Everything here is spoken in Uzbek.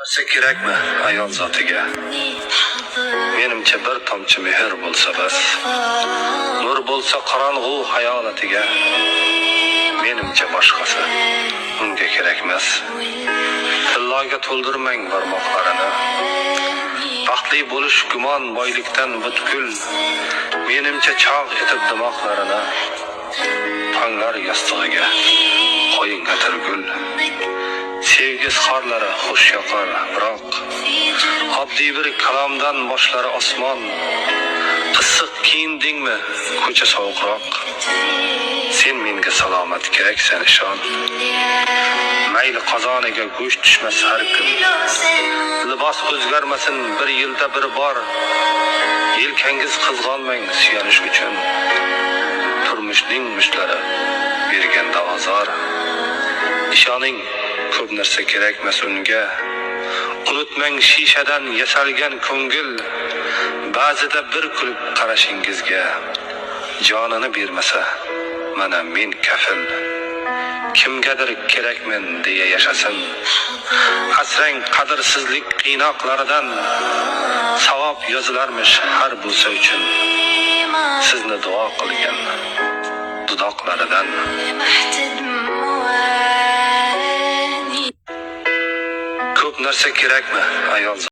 Narsa kerakmi ayol zotiga? Menimcha bir tomchi mehr bo'lsa bas. Nur bo'lsa qorong'u hayolatiga. Menimcha boshqasi unga kerak emas. Tilloga to'ldirmang barmoqlarini. Baxtli bo'lish gumon boylikdan butkul. Menimcha chog' etib dimoqlarini. Tonglar yostig'iga qo'ying atirgul. Sevgi izhorlari xush yoqar, biroq oddiy bir kalomdan boshlari osmon. Qissiq kiyindingmi, ko'cha sovuqroq. Sen menga salomat keraksan ishon. Mayli qozoniga go'sht tushmas har kun. Libos o'zgarmasin bir yilda bir bor. Yelkangiz qizg'onmang suyanish uchun. Turmushning mushlari berganda azor. Ishoning, ko'p narsa kerakmas unga. Unutmang shishadan yasalgan ko'ngil. Ba'zida bir kulib qarashingizga jonini bermasa, mana men kafil. Kimgadir kerakmen deya yashasin. Asrang qadrsizlik qiynoqlaridan savob yozilarmish har bo'lsa uchun. Sizni duo qilgan dudoqlaridan. Ko'p narsa kerakmi ayol